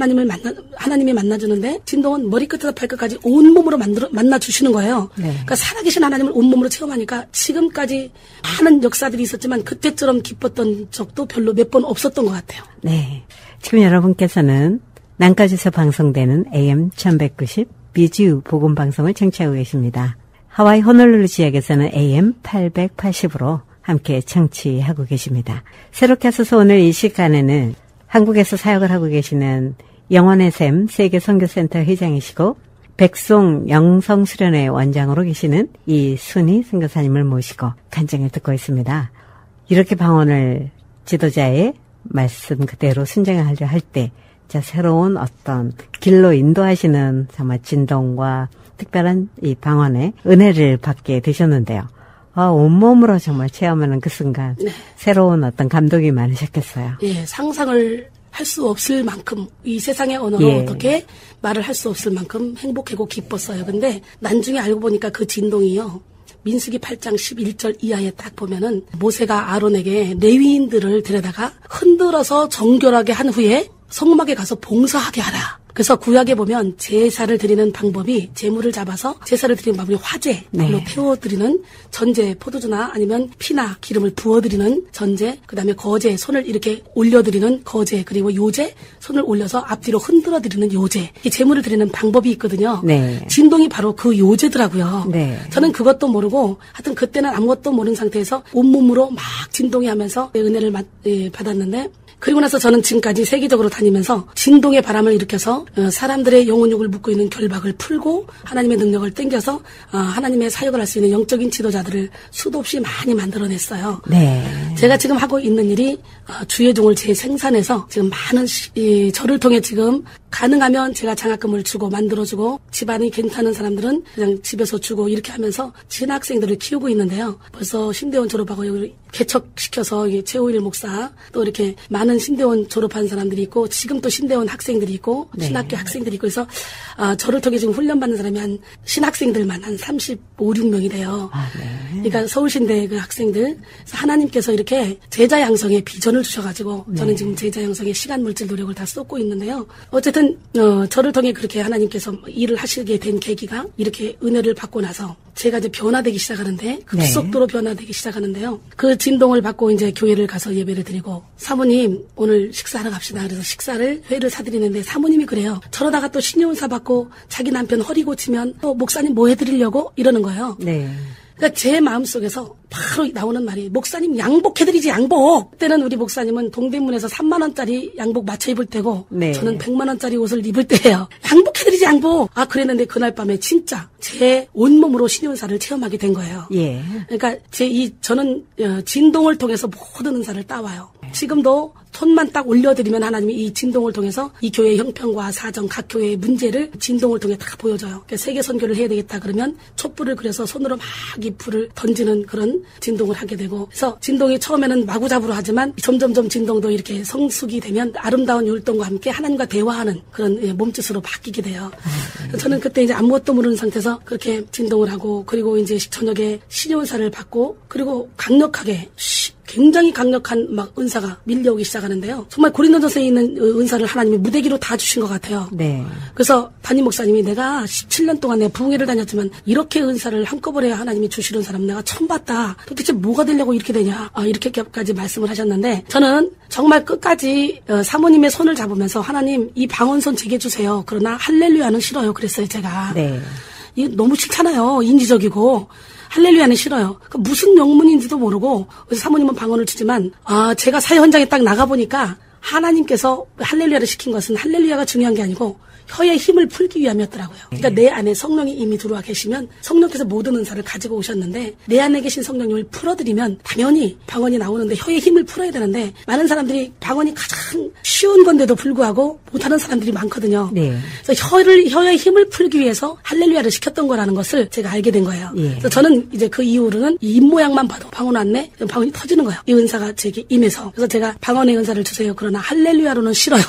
하나님이 만나주는데 진동은 머리끝에서 발끝까지 온몸으로 만나주시는 거예요. 네. 그러니까 살아계신 하나님을 온몸으로 체험하니까 지금까지 많은 역사들이 있었지만 그때처럼 기뻤던 적도 별로 몇 번 없었던 것 같아요. 네. 지금 여러분께서는 난까지서 방송되는 AM 1190 미지우 복음 방송을 청취하고 계십니다. 하와이 호놀룰루 지역에서는 AM 880으로 함께 청취하고 계십니다. 새롭게 하셔서 오늘 이 시간에는 한국에서 사역을 하고 계시는 영원의 샘 세계선교센터 회장이시고 백송 영성수련회 원장으로 계시는 이순희 선교사님을 모시고 간증을 듣고 있습니다. 이렇게 방언을 지도자의 말씀 그대로 순종하려 할 때 새로운 어떤 길로 인도하시는 정말 진동과 특별한 이 방언의 은혜를 받게 되셨는데요. 온몸으로 정말 체험하는 그 순간 네. 새로운 어떤 감동이 많으셨겠어요. 예, 상상을 할 수 없을 만큼 이 세상의 언어로 어떻게 말을 할 수 없을 만큼 행복하고 기뻤어요. 근데 나중에 알고 보니까 그 진동이요. 민수기 8장 11절 이하에 딱 보면은 모세가 아론에게 레위인들을 데려다가 흔들어서 정결하게 한 후에 성막에 가서 봉사하게 하라. 그래서 구약에 보면 제사를 드리는 방법이 제물을 잡아서 제사를 드리는 방법이 화제, 불로 태워드리는 전제, 포도주나 아니면 피나 기름을 부어드리는 전제, 그 다음에 거제, 손을 이렇게 올려드리는 거제, 그리고 요제, 손을 올려서 앞뒤로 흔들어드리는 요제. 이 제물을 드리는 방법이 있거든요. 네. 진동이 바로 그 요제더라고요. 네. 저는 그것도 모르고 하여튼 그때는 아무것도 모르는 상태에서 온몸으로 막 진동이 하면서 은혜를 받았는데 그리고 나서 저는 지금까지 세계적으로 다니면서 진동의 바람을 일으켜서 사람들의 영혼욕을 묻고 있는 결박을 풀고 하나님의 능력을 땡겨서 하나님의 사역을 할 수 있는 영적인 지도자들을 수도 없이 많이 만들어냈어요. 네. 제가 지금 하고 있는 일이 주의 종을 재생산해서 지금 많은 저를 통해 지금 가능하면 제가 장학금을 주고 만들어주고 집안이 괜찮은 사람들은 그냥 집에서 주고 이렇게 하면서 신학생들을 키우고 있는데요. 벌써 신대원 졸업하고 여기 개척시켜서 최호일 목사 또 이렇게 많은 신대원 졸업한 사람들이 있고 지금 또 신대원 학생들이 있고 신학교 학생들이 있고 그래서 저를 통해 지금 훈련받는 사람이 한 신학생들만 한 35, 6명이 돼요. 그러니까 서울신대 그 학생들 그래서 하나님께서 이렇게 제자 양성에 비전을 주셔가지고 저는 지금 제자 양성에 시간 물질 노력을 다 쏟고 있는데요. 어쨌든 저를 통해 그렇게 하나님께서 일을 하시게 된 계기가 이렇게 은혜를 받고 나서 제가 이제 변화되기 시작하는데 급속도로 변화되기 시작하는데요. 그 진동을 받고 이제 교회를 가서 예배를 드리고 사모님 오늘 식사하러 갑시다. 그래서 회를 사드리는데 사모님이 그래요. 저러다가 또 신용사 받고 자기 남편 허리 고치면 또 목사님 뭐 해드리려고 이러는 거예요. 네. 그러니까 제 마음속에서 바로 나오는 말이 목사님 양복해드리지 양복. 그때는 우리 목사님은 동대문에서 3만 원짜리 양복 맞춰 입을 때고 저는 100만 원짜리 옷을 입을 때예요. 양복해드리지 양복. 그랬는데 그날 밤에 진짜 제 온몸으로 신윤사를 체험하게 된 거예요. 예. 그러니까 저는 진동을 통해서 모든 은사를 따와요. 지금도 손만 딱 올려드리면 하나님이 이 진동을 통해서 이 교회의 형편과 사정, 각 교회의 문제를 진동을 통해 다 보여줘요. 그러니까 세계 선교를 해야 되겠다 그러면 촛불을 그려서 손으로 막 이 불을 던지는 그런 진동을 하게 되고 그래서 진동이 처음에는 마구잡이로 하지만 점점점 진동도 이렇게 성숙이 되면 아름다운 율동과 함께 하나님과 대화하는 그런 몸짓으로 바뀌게 돼요. 저는 그때 이제 아무것도 모르는 상태에서 그렇게 진동을 하고 그리고 이제 저녁에 신효사를 받고 그리고 강력하게 굉장히 강력한 막 은사가 밀려오기 시작하는데요. 정말 고린도전서에 있는 은사를 하나님이 무대기로 다 주신 것 같아요. 네. 그래서 담임 목사님이 내가 17년 동안 내가 부흥회를 다녔지만 이렇게 은사를 한꺼번에 하나님이 주시는 사람 내가 처음 봤다. 도대체 뭐가 되려고 이렇게 되냐. 이렇게까지 말씀을 하셨는데 저는 정말 끝까지 사모님의 손을 잡으면서 하나님 이 방언손 제게 주세요. 그러나 할렐루야는 싫어요. 그랬어요 제가. 네. 이게 너무 싫잖아요. 인지적이고. 할렐루야는 싫어요. 그 무슨 영문인지도 모르고 그래서 사모님은 방언을 치지만 제가 사회 현장에 딱 나가보니까 하나님께서 할렐루야를 시킨 것은 할렐루야가 중요한 게 아니고 혀의 힘을 풀기 위함이었더라고요. 그러니까 내 안에 성령이 이미 들어와 계시면 성령께서 모든 은사를 가지고 오셨는데 내 안에 계신 성령님을 풀어드리면 당연히 방언이 나오는데 혀의 힘을 풀어야 되는데 많은 사람들이 방언이 가장 쉬운 건데도 불구하고 못하는 사람들이 많거든요. 네. 그래서 혀의 힘을 풀기 위해서 할렐루야를 시켰던 거라는 것을 제가 알게 된 거예요. 예. 그래서 저는 이제 그 이후로는 이 입모양만 봐도 방언 왔네? 방언이 터지는 거예요. 이 은사가 제게 임해서. 그래서 제가 방언의 은사를 주세요. 그러나 할렐루야로는 싫어요.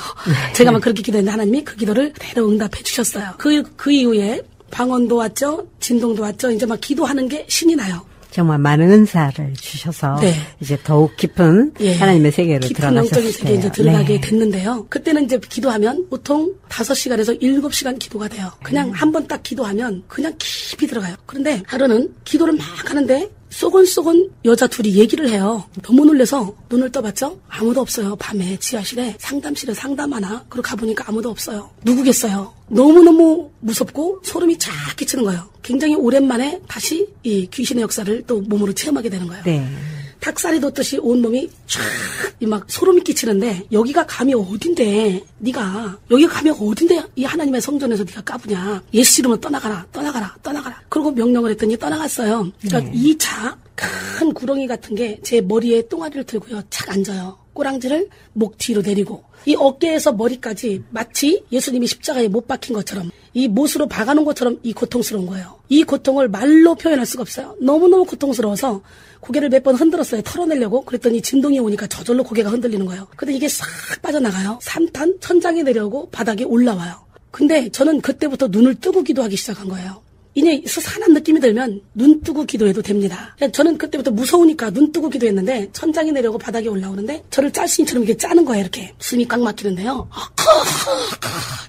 제가 막 그렇게 기도했는데 하나님이 그 기도를 대로 응답해 주셨어요. 그 이후에 방언도 왔죠. 진동도 왔죠. 이제 막 기도하는 게 신이 나요. 정말 많은 은사를 주셔서 네. 이제 더욱 깊은 하나님의 세계로 깊은 영적인 세계에 이제 들어가게 네. 됐는데요. 그때는 이제 기도하면 보통 5시간에서 7시간 기도가 돼요. 그냥 한 번 딱 기도하면 그냥 깊이 들어가요. 그런데 하루는 기도를 막 하는데 쏘곤쏘곤 여자 둘이 얘기를 해요. 너무 놀라서 눈을 떠봤죠? 아무도 없어요. 밤에 지하실에 상담실에 상담하나? 그리고 가보니까 아무도 없어요. 누구겠어요? 너무너무 무섭고 소름이 쫙 끼치는 거예요. 굉장히 오랜만에 다시 이 귀신의 역사를 또 몸으로 체험하게 되는 거예요. 네. 닭살이 돋듯이 온몸이 쫙 막 소름이 끼치는데 여기가 감히 어딘데 네가 여기가 감히 어딘데 이 하나님의 성전에서 네가 까부냐. 예수 이름으로 떠나가라. 그러고 명령을 했더니 떠나갔어요. 그러니까 이 차 큰 구렁이 같은 게 제 머리에 똥아리를 들고요. 착 앉아요. 꼬랑지를 목 뒤로 내리고 이 어깨에서 머리까지 마치 예수님이 십자가에 못 박힌 것처럼 이 못으로 박아놓은 것처럼 이 고통스러운 거예요. 이 고통을 말로 표현할 수가 없어요. 너무너무 고통스러워서 고개를 몇 번 흔들었어요. 털어내려고. 그랬더니 진동이 오니까 저절로 고개가 흔들리는 거예요. 근데 이게 싹 빠져나가요. 3탄 천장에 내려오고 바닥에 올라와요. 근데 저는 그때부터 눈을 뜨고 기도하기 시작한 거예요. 이제 스산한 느낌이 들면 눈 뜨고 기도해도 됩니다. 저는 그때부터 무서우니까 눈 뜨고 기도했는데 천장에 내려오고 바닥에 올라오는데 저를 짤순이처럼 이렇게 짜는 거예요. 이렇게 숨이 꽉 막히는데요.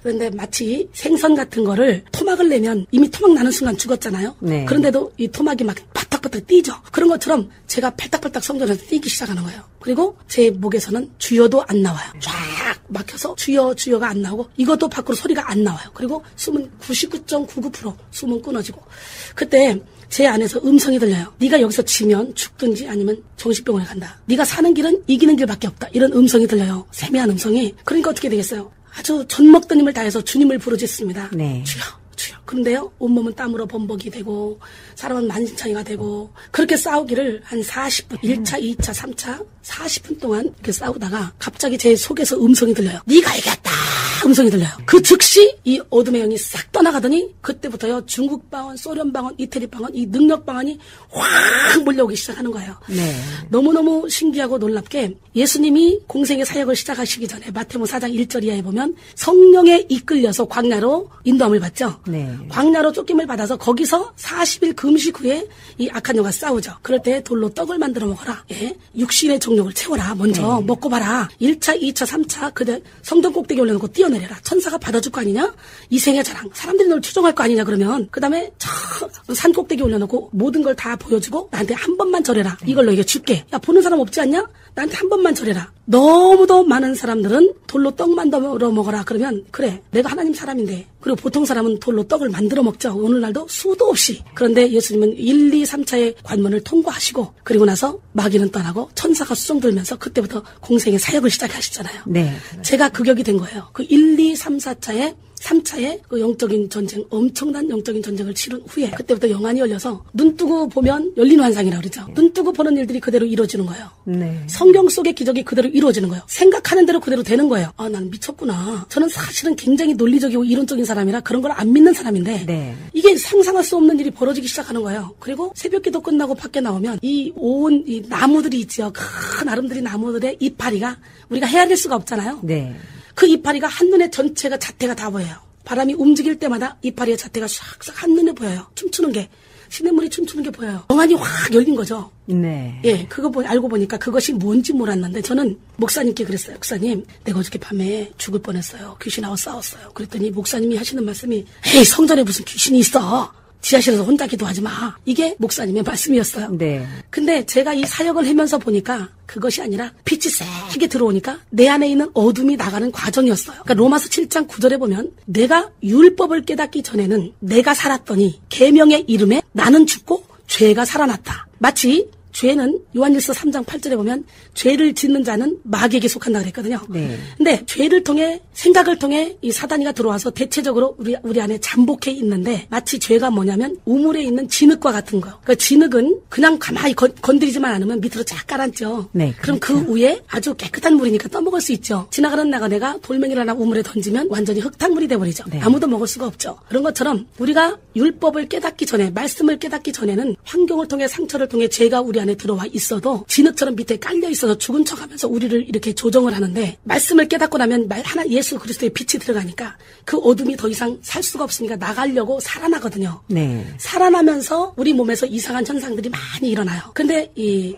그런데 마치 생선 같은 거를 토막을 내면 이미 토막 나는 순간 죽었잖아요. 네. 그런데도 이 토막이 막 바닥바닥 뛰죠. 그런 것처럼 제가 팔딱팔딱 성전에서 뛰기 시작하는 거예요. 그리고 제 목에서는 주여도 안 나와요. 쫙 막혀서 주여가 안 나오고 이것도 밖으로 소리가 안 나와요. 그리고 숨은 99.99% 숨은 끊어지고 그때 제 안에서 음성이 들려요. 네가 여기서 지면 죽든지 아니면 정신병원에 간다. 네가 사는 길은 이기는 길밖에 없다. 이런 음성이 들려요. 세미한 음성이. 그러니까 어떻게 되겠어요? 아주 젖먹던 힘을 다해서 주님을 부르짖습니다. 네. 주여. 그런데요, 온몸은 땀으로 범벅이 되고, 사람은 만신창이가 되고, 그렇게 싸우기를 한 40분, 1차, 2차, 3차, 40분 동안 이렇게 싸우다가 갑자기 제 속에서 음성이 들려요. 네가 이겼다! 음성이 들려요. 그 즉시 이 어둠의 영이 싹 떠나가더니, 그때부터요, 중국 방언, 소련 방언, 이태리 방언, 이 능력 방언이 확 몰려오기 시작하는 거예요. 네. 너무너무 신기하고 놀랍게 예수님이 공생의 사역을 시작하시기 전에 마태복음 4장 1절 이하에 보면 성령에 이끌려서 광야로 인도함을 받죠. 네. 광야로 쫓김을 받아서 거기서 40일 금식 후에 이 악한 영과 싸우죠. 그럴 때 돌로 떡을 만들어 먹어라. 예? 육신의 정욕을 채워라. 먼저 먹고 봐라. 1차, 2차, 3차 그대 성전 꼭대기 올려놓고 뛰어내려라. 천사가 받아줄 거 아니냐? 이생의 자랑. 사람들이 널 추종할 거 아니냐 그러면 그 다음에 산 꼭대기 올려놓고 모든 걸 다 보여주고 나한테 한 번만 절해라. 이걸 너에게 줄게. 야 보는 사람 없지 않냐? 나한테 한 번만 절해라. 너무도 많은 사람들은 돌로 떡 만들어 먹어라. 그러면 그래 내가 하나님 사람인데 그리고 보통 사람은 돌로 떡을 만들어 먹죠. 오늘날도 수도 없이. 그런데 예수님은 1, 2, 3차의 관문을 통과하시고 그리고 나서 마귀는 떠나고 천사가 수종 들면서 그때부터 공생의 사역을 시작하시잖아요. 네. 제가 그 격이 된 거예요. 그 1, 2, 3, 4차에 3차에 그 영적인 전쟁, 엄청난 영적인 전쟁을 치른 후에 그때부터 영안이 열려서 눈 뜨고 보면 열린 환상이라고 그러죠. 눈 뜨고 보는 일들이 그대로 이루어지는 거예요. 네. 성경 속의 기적이 그대로 이루어지는 거예요. 생각하는 대로 그대로 되는 거예요. 아, 난 미쳤구나. 저는 사실은 굉장히 논리적이고 이론적인 사람이라 그런 걸 안 믿는 사람인데 네. 이게 상상할 수 없는 일이 벌어지기 시작하는 거예요. 그리고 새벽기도 끝나고 밖에 나오면 이 온 이 나무들이 있죠. 큰 아름드린 나무들의 이파리가 우리가 헤아릴 수가 없잖아요. 네. 그 이파리가 한눈에 전체가 자태가 다 보여요. 바람이 움직일 때마다 이파리의 자태가 싹싹 한눈에 보여요. 춤추는 게. 시냇물이 춤추는 게 보여요. 영안이 확 열린 거죠. 네. 예, 그거 알고 보니까 그것이 뭔지 몰랐는데 저는 목사님께 그랬어요. 목사님, 내가 어저께 밤에 죽을 뻔했어요. 귀신하고 싸웠어요. 그랬더니 목사님이 하시는 말씀이 에이, 성전에 무슨 귀신이 있어. 지하실에서 혼자 기도하지 마. 이게 목사님의 말씀이었어요. 네. 근데 제가 이 사역을 하면서 보니까 그것이 아니라 빛이 세게 들어오니까 내 안에 있는 어둠이 나가는 과정이었어요. 그러니까 로마서 7장 9절에 보면 내가 율법을 깨닫기 전에는 내가 살았더니 계명의 이름에 나는 죽고 죄가 살아났다. 마치 죄는 요한일서 3장 8절에 보면 죄를 짓는 자는 마귀에게 속한다 그랬거든요. 네. 근데 죄를 통해 생각을 통해 이 사단이가 들어와서 대체적으로 우리 안에 잠복해 있는데 마치 죄가 뭐냐면 우물에 있는 진흙과 같은 거. 그 진흙은 그냥 가만히 건드리지만 않으면 밑으로 쫙 깔았죠. 네, 그럼 그렇죠. 그 위에 아주 깨끗한 물이니까 떠먹을 수 있죠. 지나가는 나그네가 돌멩이를 하나 우물에 던지면 완전히 흙탕물이 돼버리죠. 네. 아무도 먹을 수가 없죠. 그런 것처럼 우리가 율법을 깨닫기 전에 말씀을 깨닫기 전에는 환경을 통해 상처를 통해 죄가 우리 안에 들어와 있어도 진흙처럼 밑에 깔려 있어서 죽은 척하면서 우리를 이렇게 조정을 하는데 말씀을 깨닫고 나면 예수 그리스도의 빛이 들어가니까 그 어둠이 더 이상 살 수가 없으니까 나가려고 살아나거든요. 네. 살아나면서 우리 몸에서 이상한 현상들이 많이 일어나요. 근데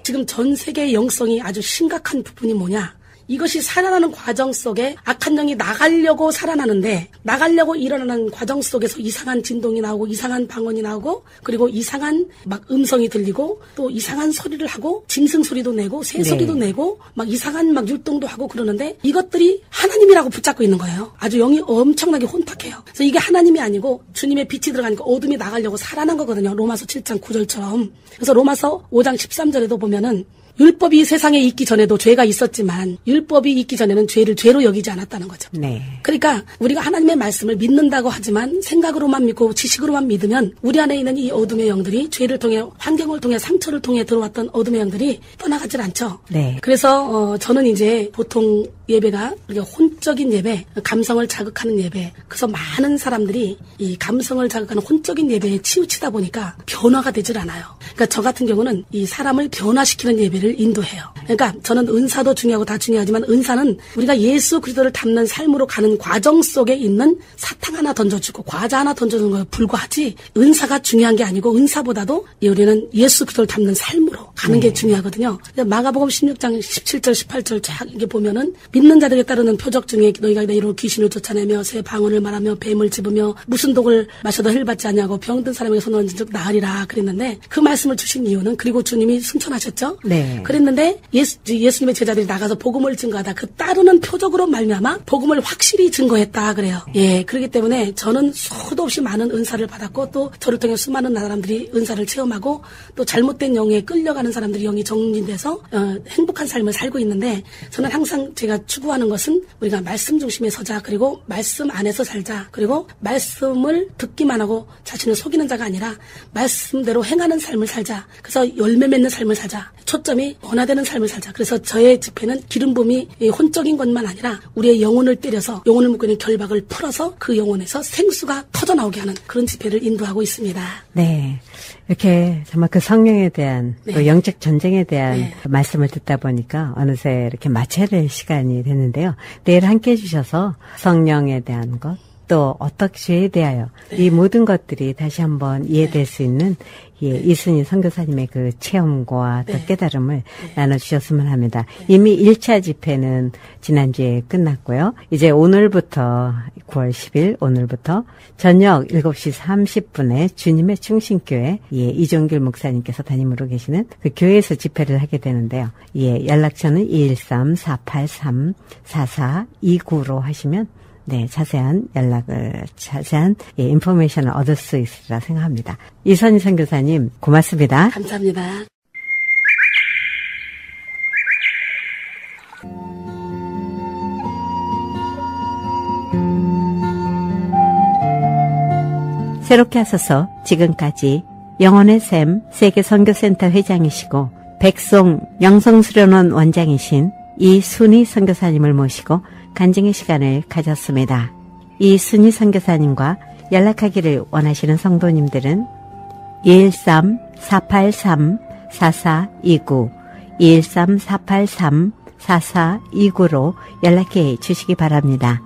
지금 전 세계의 영성이 아주 심각한 부분이 뭐냐? 이것이 살아나는 과정 속에 악한 영이 나가려고 살아나는데 나가려고 일어나는 과정 속에서 이상한 진동이 나오고 이상한 방언이 나오고 그리고 이상한 막 음성이 들리고 또 이상한 소리를 하고 짐승 소리도 내고 새 소리도 내고 막 이상한 막 율동도 하고 그러는데 이것들이 하나님이라고 붙잡고 있는 거예요. 아주 영이 엄청나게 혼탁해요. 그래서 이게 하나님이 아니고 주님의 빛이 들어가니까 어둠이 나가려고 살아난 거거든요. 로마서 7장 9절처럼. 그래서 로마서 5장 13절에도 보면은 율법이 세상에 있기 전에도 죄가 있었지만 율법이 있기 전에는 죄를 죄로 여기지 않았다는 거죠. 네. 그러니까 우리가 하나님의 말씀을 믿는다고 하지만 생각으로만 믿고 지식으로만 믿으면 우리 안에 있는 이 어둠의 영들이 죄를 통해 환경을 통해 상처를 통해 들어왔던 어둠의 영들이 떠나가질 않죠. 네. 그래서 저는 이제 보통 예배가 우리가 혼적인 예배, 감성을 자극하는 예배. 그래서 많은 사람들이 이 감성을 자극하는 혼적인 예배에 치우치다 보니까 변화가 되질 않아요. 그러니까 저 같은 경우는 이 사람을 변화시키는 예배를 인도해요. 그러니까 저는 은사도 중요하고 다 중요하지만 은사는 우리가 예수 그리스도를 닮는 삶으로 가는 과정 속에 있는 사탕 하나 던져주고 과자 하나 던져주는 거에 불과하지 은사가 중요한 게 아니고 은사보다도 우리는 예수 그리스도를 닮는 삶으로 가는 게 중요하거든요. 마가복음 16장 17절 18절 쫙 이게 보면은 믿는 자들에 따르는 표적 중에 너희가 내 이름으로 귀신을 쫓아내며 새 방언을 말하며 뱀을 집으며 무슨 독을 마셔도 헬받지 않냐고 병든 사람에게 손을 얹은즉 나으리라 그랬는데 그 말씀을 주신 이유는 그리고 주님이 승천하셨죠. 네. 그랬는데 예수님의 제자들이 나가서 복음을 증거하다 그 따르는 표적으로 말미암아 복음을 확실히 증거했다 그래요. 예, 그렇기 때문에 저는 수도 없이 많은 은사를 받았고 또 저를 통해 수많은 사람들이 은사를 체험하고 또 잘못된 영에 끌려가는 사람들이 영이 정진돼서 행복한 삶을 살고 있는데 저는 항상 제가 추구하는 것은 우리가 말씀 중심에 서자 그리고 말씀 안에서 살자 그리고 말씀을 듣기만 하고 자신을 속이는 자가 아니라 말씀대로 행하는 삶을 살자. 그래서 열매 맺는 삶을 살자. 초점이 변화되는 삶을 살자. 그래서 저의 집회는 기름 부음이 혼적인 것만 아니라 우리의 영혼을 때려서 영혼을 묶고 있는 결박을 풀어서 그 영혼에서 생수가 터져나오게 하는 그런 집회를 인도하고 있습니다. 네. 이렇게 정말 그 성령에 대한 또 영적 전쟁에 대한 말씀을 듣다 보니까 어느새 이렇게 마쳐야 될 시간이 됐는데요. 내일 함께 해주셔서 성령에 대한 것 또 어떻게에 대하여 이 모든 것들이 다시 한번 이해될 수 있는 이순희 선교사님의 그 체험과 또 깨달음을 나눠주셨으면 합니다. 이미 1차 집회는 지난주에 끝났고요. 이제 오늘부터 9월 10일 오늘부터 저녁 7시 30분에 주님의 충신교회 이종길 목사님께서 담임으로 계시는 그 교회에서 집회를 하게 되는데요. 연락처는 213-483-4429로 하시면 자세한 인포메이션을 얻을 수 있으리라 생각합니다. 이선희 선교사님, 고맙습니다. 감사합니다. 새롭게 하셔서 지금까지 영혼의 샘 세계선교센터 회장이시고 백송 영성수련원 원장이신 이순희 선교사님을 모시고 간증의 시간을 가졌습니다. 이순희 선교사님과 연락하기를 원하시는 성도님들은 213-483-4429 213-483-4429로 연락해 주시기 바랍니다.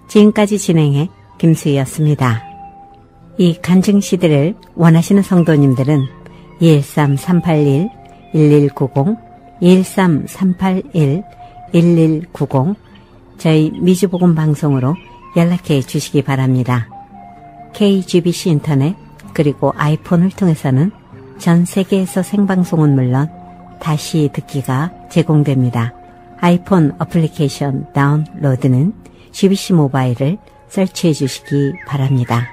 지금까지 진행해 김수희였습니다. 이 간증 CD를 원하시는 성도님들은 213-381-1190 213-381-1190 저희 미주복음 방송으로 연락해 주시기 바랍니다. KGBC 인터넷 그리고 아이폰을 통해서는 전 세계에서 생방송은 물론 다시 듣기가 제공됩니다. 아이폰 어플리케이션 다운로드는 GBC 모바일을 설치해 주시기 바랍니다.